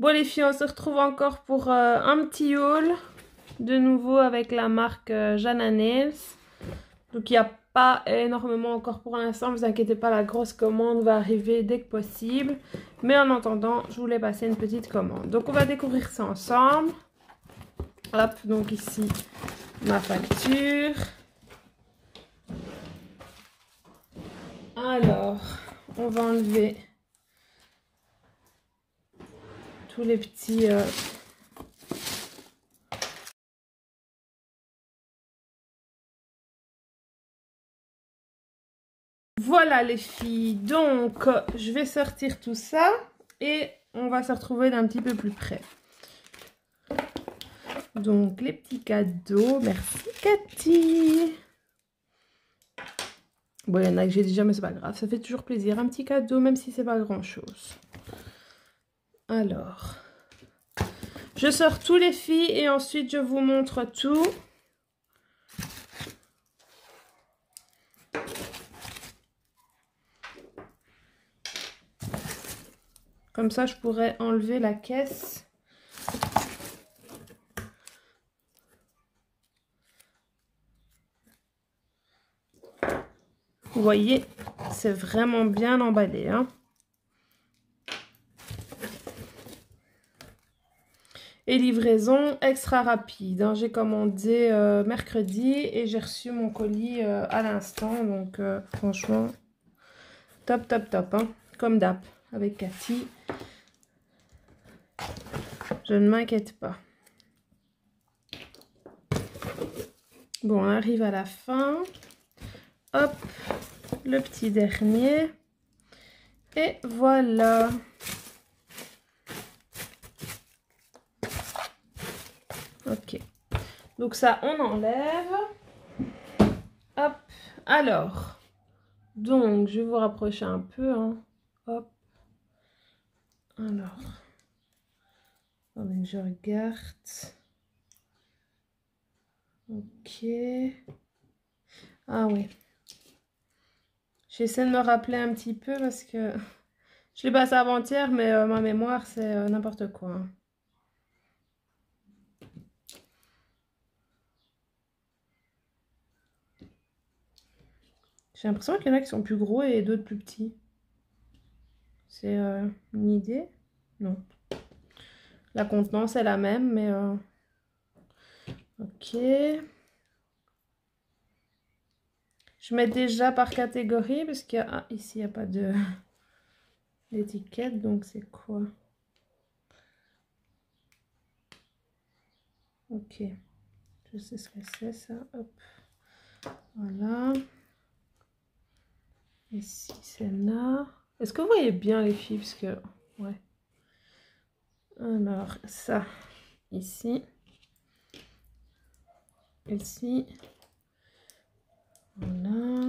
Bon les filles, on se retrouve encore pour un petit haul. De nouveau avec la marque Jana Nails. Donc il n'y a pas énormément encore pour l'instant. Ne vous inquiétez pas, la grosse commande va arriver dès que possible. Mais en attendant, je voulais passer une petite commande. Donc on va découvrir ça ensemble. Hop, donc ici ma facture. Alors, on va enlever tous les petits... Voilà les filles, donc je vais sortir tout ça et on va se retrouver d'un petit peu plus près. Donc les petits cadeaux, merci Cathy. Bon, il y en a que j'ai déjà mais c'est pas grave, ça fait toujours plaisir, un petit cadeau même si c'est pas grand chose. Alors, je sors tous les filles et ensuite je vous montre tout. Comme ça, je pourrais enlever la caisse. Vous voyez, c'est vraiment bien emballé, hein. Et livraison extra rapide, hein. J'ai commandé mercredi et j'ai reçu mon colis à l'instant. Donc franchement, top, top, top, hein. Comme d'hab avec Cathy. Je ne m'inquiète pas. Bon, on arrive à la fin. Hop, le petit dernier. Et voilà. Ok. Donc ça, on enlève. Hop. Alors. Donc, je vais vous rapprocher un peu. Hein. Hop. Alors. Attendez, je regarde. Ok. Ah oui. J'essaie de me rappeler un petit peu parce que je l'ai passé avant-hier, mais ma mémoire, c'est n'importe quoi. Hein. J'ai l'impression qu'il y en a qui sont plus gros et d'autres plus petits. C'est une idée? Non. La contenance est la même, mais... Ok. Je mets déjà par catégorie parce que ah, ici, il n'y a pas de d'étiquette. Donc, c'est quoi? Ok. Je sais ce que c'est, ça. Hop. Voilà. Ici, c'est là. Est-ce que vous voyez bien les filles? Parce que... Ouais. Alors, ça. Ici. Ici. Voilà.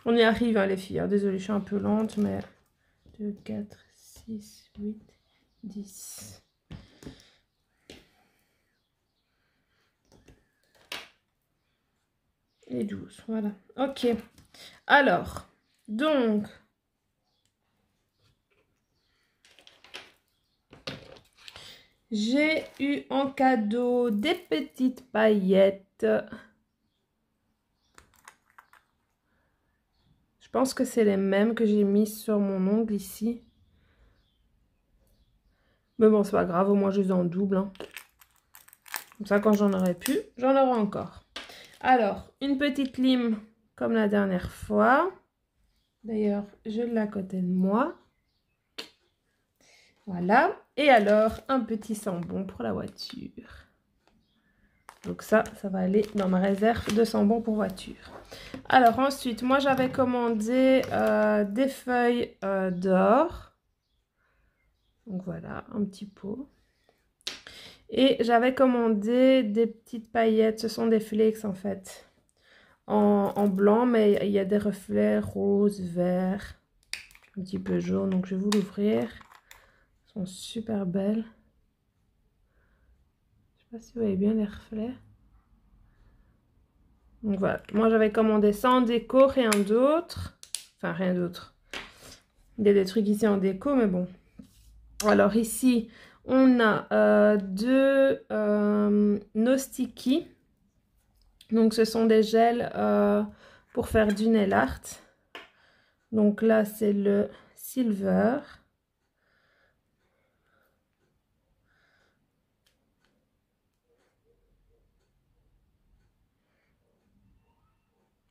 On y arrive, hein, les filles. Hein. Désolée, je suis un peu lente, mais... 2, 4, 6, 8, 10. Et 12, voilà. Ok. Alors, donc... J'ai eu en cadeau des petites paillettes. Je pense que c'est les mêmes que j'ai mis sur mon ongle ici. Mais bon, c'est pas grave, au moins je les ai en double. Hein. Comme ça, quand j'en aurai plus, j'en aurai encore. Alors, une petite lime comme la dernière fois. D'ailleurs, je l'ai à côté de moi. Voilà. Et alors, un petit sambon pour la voiture. Donc ça va aller dans ma réserve de sambon pour voiture. Alors ensuite, moi j'avais commandé des feuilles d'or. Donc voilà, un petit pot. Et j'avais commandé des petites paillettes, ce sont des flakes en fait. En blanc, mais il y a des reflets rose, vert, un petit peu jaune. Donc je vais vous l'ouvrir. Elles sont super belles. Je sais pas si vous voyez bien les reflets. Donc voilà, moi j'avais commandé ça en déco, rien d'autre. Enfin rien d'autre. Il y a des trucs ici en déco, mais bon. Alors ici, on a deux No Sticky. Donc ce sont des gels pour faire du nail art. Donc là, c'est le Silver.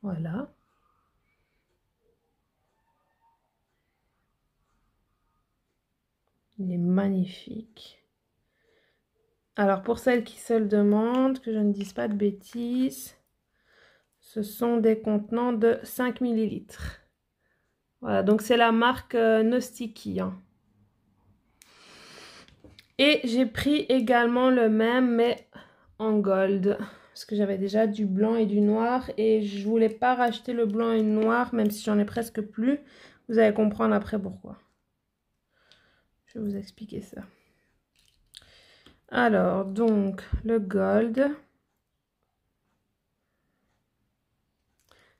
Voilà. Il est magnifique. Alors, pour celles qui se le demandent, que je ne dise pas de bêtises, ce sont des contenants de 5 ml. Voilà, donc c'est la marque No Sticky, hein. Et j'ai pris également le même, mais en gold. Parce que j'avais déjà du blanc et du noir. Et je voulais pas racheter le blanc et le noir, même si j'en ai presque plus. Vous allez comprendre après pourquoi. Je vais vous expliquer ça. Alors, donc, le gold.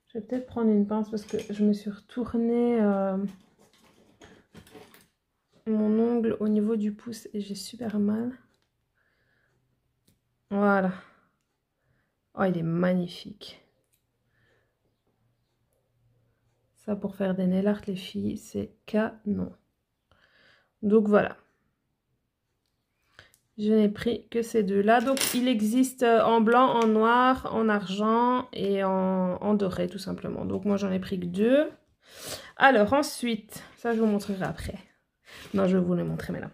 Je vais peut-être prendre une pince parce que je me suis retourné mon ongle au niveau du pouce et j'ai super mal. Voilà. Oh, il est magnifique. Ça, pour faire des nail art, les filles, c'est canon. Donc, voilà. Je n'ai pris que ces deux-là. Donc, il existe en blanc, en noir, en argent et en doré, tout simplement. Donc, moi, j'en ai pris que deux. Alors, ensuite, ça, je vous montrerai après. Non, je vais vous les montrer, mais là.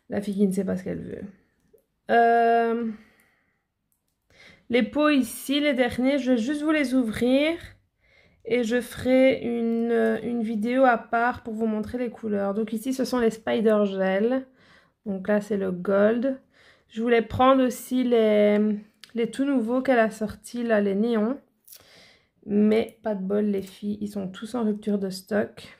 La fille qui ne sait pas ce qu'elle veut. Les pots ici, les derniers, je vais juste vous les ouvrir. Et je ferai une vidéo à part pour vous montrer les couleurs. Donc ici, ce sont les Spider Gel. Donc là, c'est le gold. Je voulais prendre aussi les tout nouveaux qu'elle a sortis, là, les néons. Mais pas de bol, les filles. Ils sont tous en rupture de stock.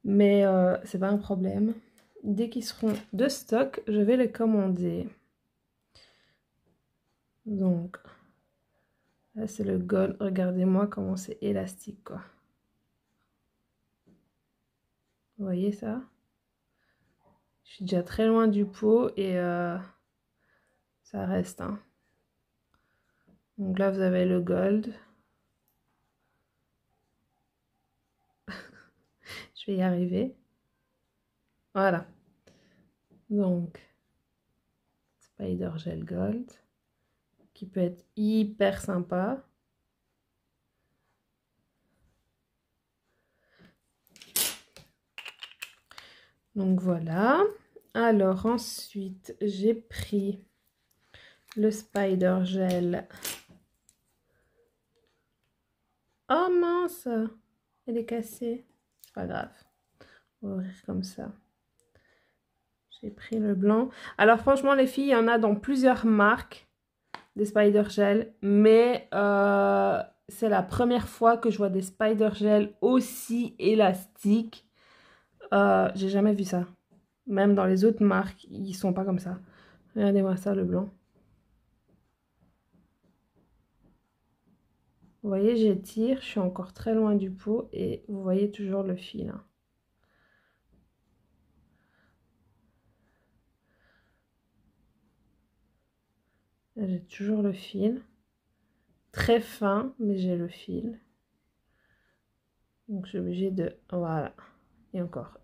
Mais c'est pas un problème. Dès qu'ils seront de stock, je vais les commander. Donc, là, c'est le gold. Regardez-moi comment c'est élastique, quoi. Vous voyez ça? Je suis déjà très loin du pot et ça reste, hein. Donc là, vous avez le gold. Je vais y arriver. Voilà. Donc, Spider Gel Gold. Qui peut être hyper sympa. Donc voilà. Alors ensuite, j'ai pris le Spider Gel. Oh mince! Elle est cassée. C'est pas grave. On va ouvrir comme ça. J'ai pris le blanc. Alors franchement les filles, il y en a dans plusieurs marques des Spider Gel. Mais c'est la première fois que je vois des Spider Gel aussi élastiques. J'ai jamais vu ça. Même dans les autres marques, ils sont pas comme ça. Regardez-moi ça, le blanc. Vous voyez, j'étire, je suis encore très loin du pot et vous voyez toujours le fil, hein. J'ai toujours le fil. Très fin, mais j'ai le fil. Donc je suis obligée de... Voilà. Et encore.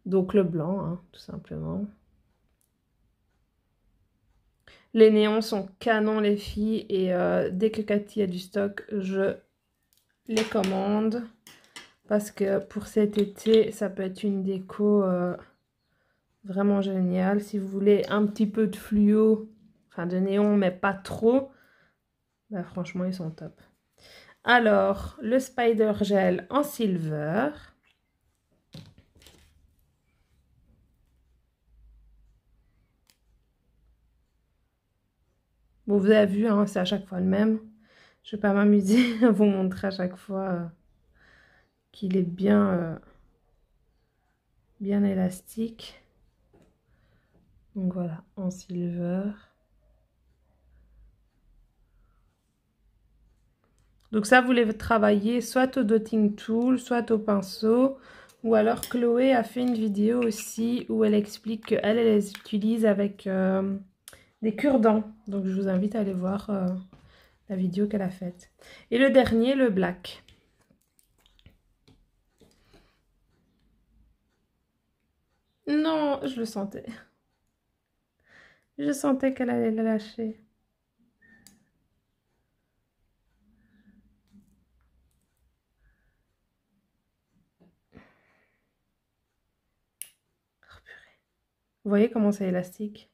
Donc le blanc, hein, tout simplement. Les néons sont canons, les filles. Et dès que Cathy a du stock, je les commande. Parce que pour cet été, ça peut être une déco vraiment géniale. Si vous voulez un petit peu de fluo, enfin de néon, mais pas trop, bah franchement, ils sont top. Alors, le Spider Gel en silver. Bon, vous avez vu, hein, c'est à chaque fois le même. Je ne vais pas m'amuser à vous montrer à chaque fois qu'il est bien, bien élastique. Donc voilà, en silver. Donc ça, vous les travaillez soit au dotting tool, soit au pinceau. Ou alors Chloé a fait une vidéo aussi où elle explique qu'elle les utilise avec des cure-dents. Donc je vous invite à aller voir la vidéo qu'elle a faite. Et le dernier, le black. Non, je le sentais. Je sentais qu'elle allait la lâcher. Vous voyez comment c'est élastique?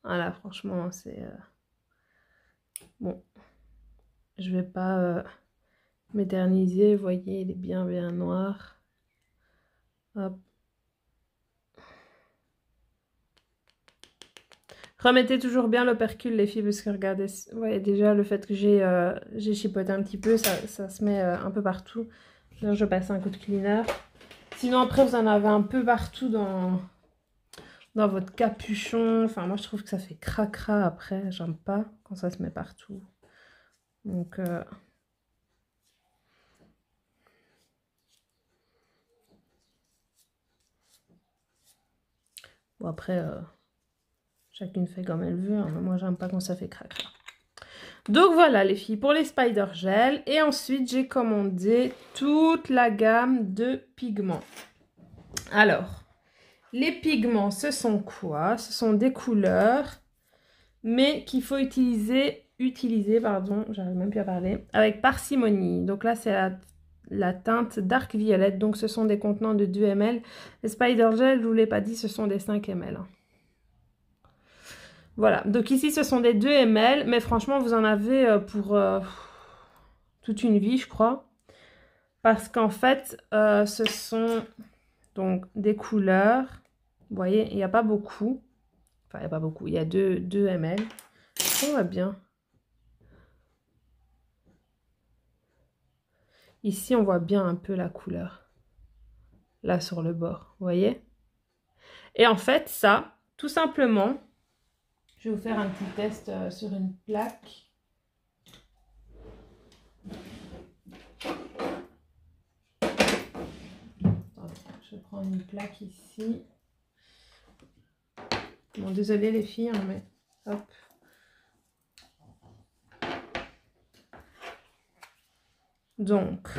Voilà, franchement, c'est... Bon, je vais pas m'éterniser. Vous voyez, il est bien noir. Hop. Remettez toujours bien l'opercule, les filles, parce que regardez, ouais, déjà le fait que j'ai chipoté un petit peu, ça se met un peu partout. Là, je passe un coup de cleaner. Sinon, après, vous en avez un peu partout dans votre capuchon. Enfin, moi, je trouve que ça fait cracra après. J'aime pas quand ça se met partout. Donc, bon, après, chacune fait comme elle veut. Hein, mais moi, j'aime pas quand ça fait cracra. Donc voilà les filles pour les Spider Gel. Et ensuite j'ai commandé toute la gamme de pigments. Alors, les pigments ce sont quoi? Ce sont des couleurs, mais qu'il faut utiliser, pardon, j'arrive même plus à parler, avec parcimonie. Donc là c'est la teinte Dark Violet, donc ce sont des contenants de 2 ml. Les Spider Gel, je ne vous l'ai pas dit, ce sont des 5 ml. Voilà, donc ici ce sont des 2 ml, mais franchement vous en avez pour toute une vie je crois. Parce qu'en fait ce sont donc des couleurs, vous voyez il n'y a pas beaucoup, enfin il n'y a pas beaucoup, il y a 2 ml. On va bien. Ici on voit bien un peu la couleur, là sur le bord, vous voyez. Et en fait ça, tout simplement, je vais vous faire un petit test sur une plaque. Je prends une plaque ici. Bon, désolé les filles, hein, mais hop. Donc,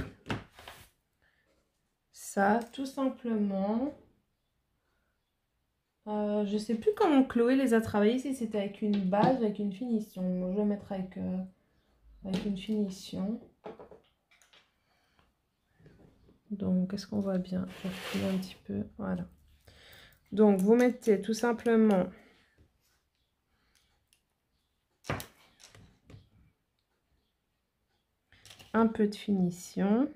ça, tout simplement. Je sais plus comment Chloé les a travaillés, si c'était avec une base ou avec une finition. Moi, je vais mettre avec une finition. Donc, est-ce qu'on voit bien? Je vais reculer un petit peu. Voilà. Donc, vous mettez tout simplement un peu de finition.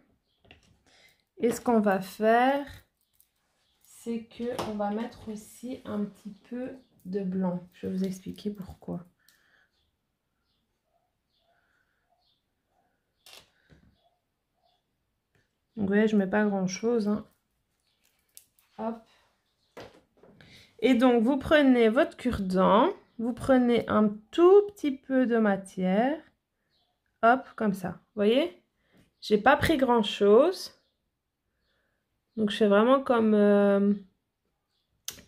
Et ce qu'on va faire, c'est qu'on va mettre aussi un petit peu de blanc. Je vais vous expliquer pourquoi. Donc, vous voyez, je ne mets pas grand-chose. Hein. Hop. Et donc, vous prenez votre cure-dent, vous prenez un tout petit peu de matière. Hop, comme ça. Vous voyez? J'ai pas pris grand-chose. Donc, je fais vraiment comme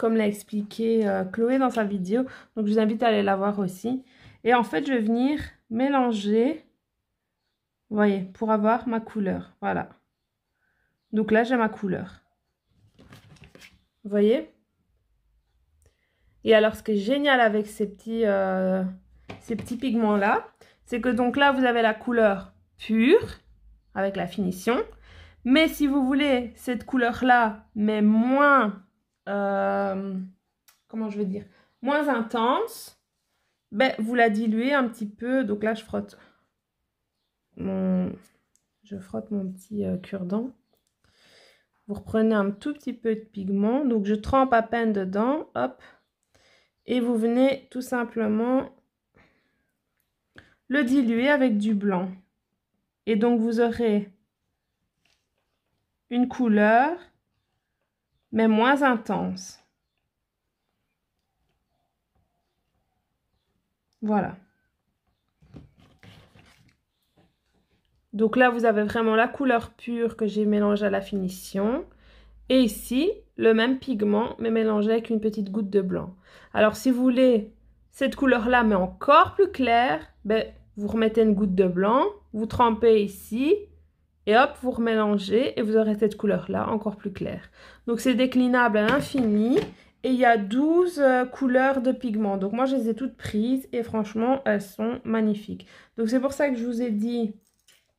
l'a expliqué Chloé dans sa vidéo. Donc, je vous invite à aller la voir aussi. Et en fait, je vais venir mélanger, vous voyez, pour avoir ma couleur. Voilà. Donc là, j'ai ma couleur. Vous voyez? Et alors, ce qui est génial avec ces petits pigments-là, c'est que donc là, vous avez la couleur pure, avec la finition. Mais si vous voulez cette couleur-là, mais moins, comment je vais dire, moins intense, ben, vous la diluez un petit peu. Donc là, je frotte mon petit cure-dent. Vous reprenez un tout petit peu de pigment. Donc, je trempe à peine dedans. Hop. Et vous venez tout simplement le diluer avec du blanc. Et donc, vous aurez une couleur, mais moins intense. Voilà. Donc là, vous avez vraiment la couleur pure que j'ai mélangée à la finition. Et ici, le même pigment, mais mélangé avec une petite goutte de blanc. Alors, si vous voulez cette couleur-là, mais encore plus claire, ben, vous remettez une goutte de blanc, vous trempez ici, et hop, vous remélangez, et vous aurez cette couleur-là encore plus claire. Donc, c'est déclinable à l'infini, et il y a 12 couleurs de pigments. Donc, moi, je les ai toutes prises, et franchement, elles sont magnifiques. Donc, c'est pour ça que je vous ai dit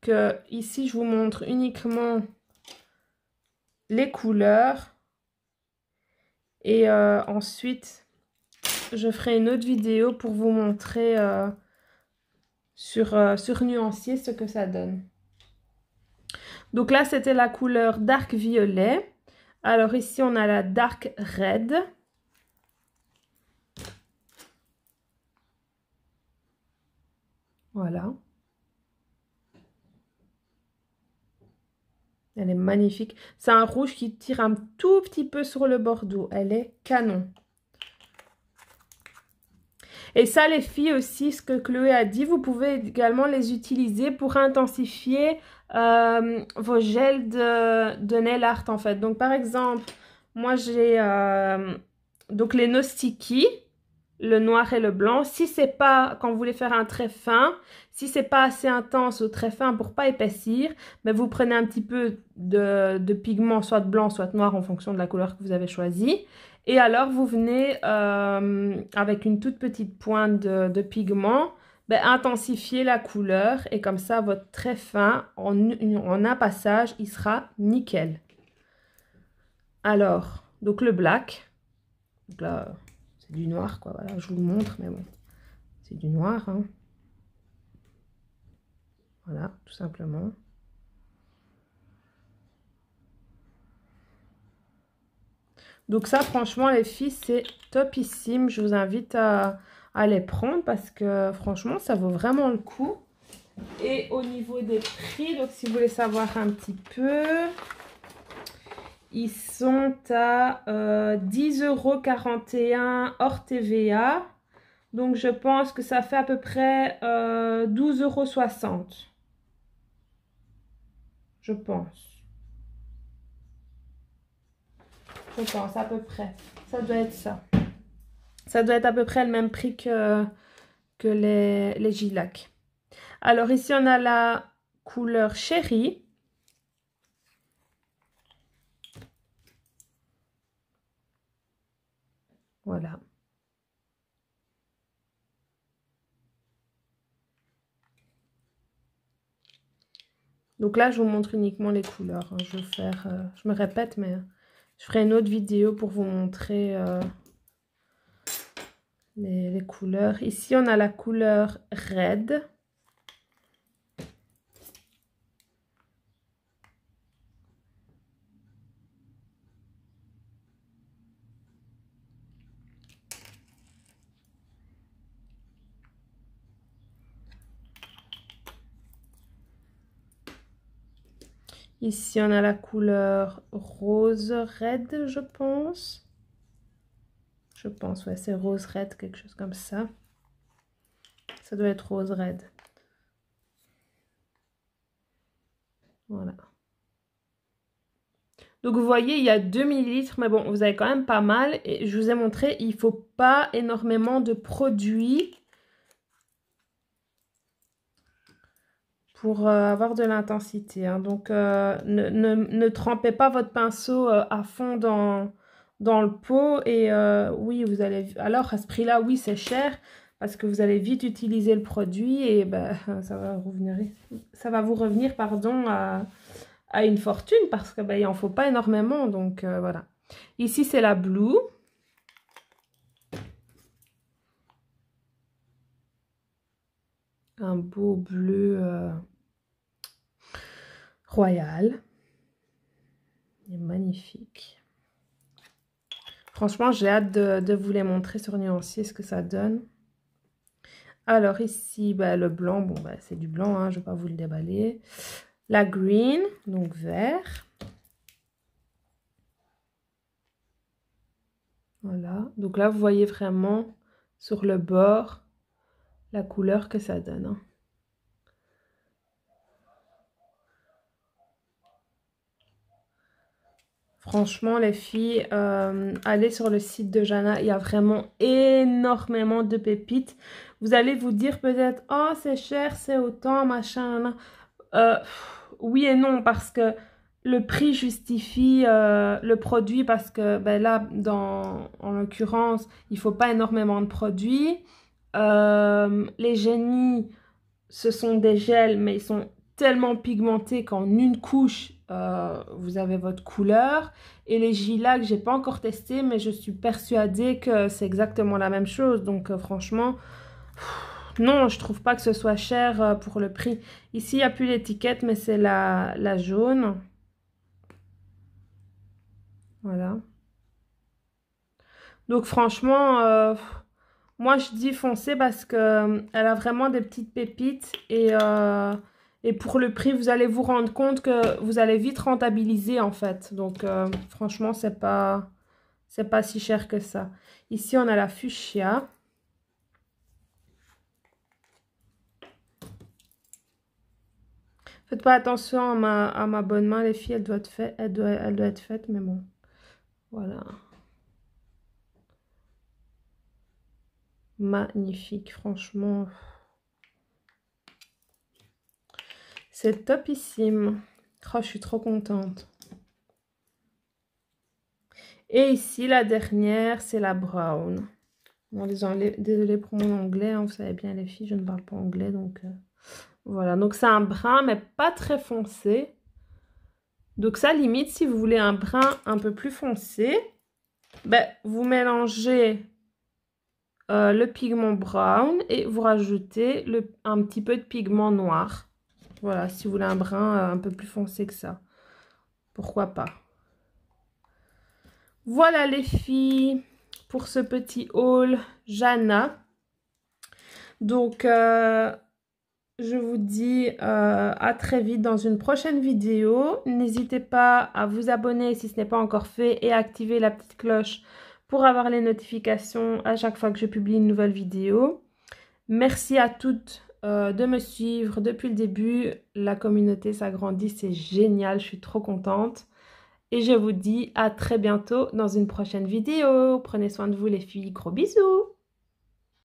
que ici, je vous montre uniquement les couleurs. Et ensuite, je ferai une autre vidéo pour vous montrer sur Nuancier ce que ça donne. Donc là, c'était la couleur Dark Violet. Alors ici, on a la Dark Red. Voilà. Elle est magnifique. C'est un rouge qui tire un tout petit peu sur le bordeaux. Elle est canon. Et ça, les filles aussi, ce que Chloé a dit, vous pouvez également les utiliser pour intensifier vos gels de nail art en fait. Donc par exemple, moi j'ai donc les No Sticky, le noir et le blanc. Si c'est pas, quand vous voulez faire un trait fin, si c'est pas assez intense ou très fin pour pas épaissir, mais vous prenez un petit peu de pigment, soit blanc, soit noir en fonction de la couleur que vous avez choisie. Et alors, vous venez avec une toute petite pointe de pigment, ben, intensifier la couleur. Et comme ça, votre trait fin, en un passage, il sera nickel. Alors, donc le black. Donc là, c'est du noir, quoi. Voilà, je vous le montre, mais bon, c'est du noir, hein. Voilà, tout simplement. Donc ça, franchement, les filles, c'est topissime. Je vous invite à les prendre parce que, franchement, ça vaut vraiment le coup. Et au niveau des prix, donc si vous voulez savoir un petit peu, ils sont à 10,41 € hors TVA. Donc, je pense que ça fait à peu près 12,60 €. Je pense. Je pense à peu près. Ça doit être ça. Ça doit être à peu près le même prix que les Gilac. Alors ici, on a la couleur chérie. Voilà. Donc là, je vous montre uniquement les couleurs. Hein. Je vais faire, je me répète, mais je ferai une autre vidéo pour vous montrer les couleurs. Ici, on a la couleur red. Ici, on a la couleur rose red, je pense. Je pense, ouais, c'est rose red, quelque chose comme ça. Ça doit être rose red. Voilà. Donc, vous voyez, il y a 2 ml, mais bon, vous avez quand même pas mal. Et je vous ai montré, il ne faut pas énormément de produits pour avoir de l'intensité. Hein. Donc, ne trempez pas votre pinceau à fond dans le pot. Et oui, vous allez... Alors, à ce prix-là, oui, c'est cher parce que vous allez vite utiliser le produit et ben, ça va vous revenir, pardon, à une fortune parce que ben, il n'en faut pas énormément. Donc, voilà. Ici, c'est la Blue. Un beau bleu royal. Il est magnifique. Franchement, j'ai hâte de vous les montrer sur Nuancier, ce que ça donne. Alors ici, bah, le blanc, bon, bah, c'est du blanc, hein, je ne vais pas vous le déballer. La green, donc vert. Voilà, donc là, vous voyez vraiment sur le bord la couleur que ça donne. Hein. Franchement, les filles, allez sur le site de Jana. Il y a vraiment énormément de pépites. Vous allez vous dire peut-être, oh, c'est cher, c'est autant, machin. Oui et non, parce que le prix justifie le produit. Parce que ben là, en l'occurrence, il ne faut pas énormément de produits. Les génies, ce sont des gels, mais ils sont tellement pigmentés qu'en une couche, vous avez votre couleur. Et les Gilac, j'ai pas encore testé, mais je suis persuadée que c'est exactement la même chose. Donc franchement, non, je trouve pas que ce soit cher pour le prix. Ici, il n'y a plus l'étiquette, mais c'est la jaune. Voilà. Donc franchement, moi je dis foncez parce que elle a vraiment des petites pépites et pour le prix, vous allez vous rendre compte que vous allez vite rentabiliser en fait. Donc franchement, c'est pas si cher que ça. Ici, on a la fuchsia. Faites pas attention à ma bonne main, les filles, elle doit être faite, mais bon. Voilà. Magnifique, franchement. C'est topissime. Oh, je suis trop contente. Et ici, la dernière, c'est la brown. Bon, désolé pour mon anglais, hein, vous savez bien les filles, je ne parle pas anglais, donc voilà. Donc c'est un brun, mais pas très foncé. Donc ça, limite, si vous voulez un brun un peu plus foncé, ben, vous mélangez le pigment brown et vous rajoutez un petit peu de pigment noir. Voilà, si vous voulez un brun un peu plus foncé que ça. Pourquoi pas. Voilà les filles pour ce petit haul Jana. Donc, je vous dis à très vite dans une prochaine vidéo. N'hésitez pas à vous abonner si ce n'est pas encore fait et à activer la petite cloche pour avoir les notifications à chaque fois que je publie une nouvelle vidéo. Merci à toutes de me suivre depuis le début. La communauté s'agrandit, c'est génial, je suis trop contente. Et je vous dis à très bientôt dans une prochaine vidéo. Prenez soin de vous les filles, gros bisous!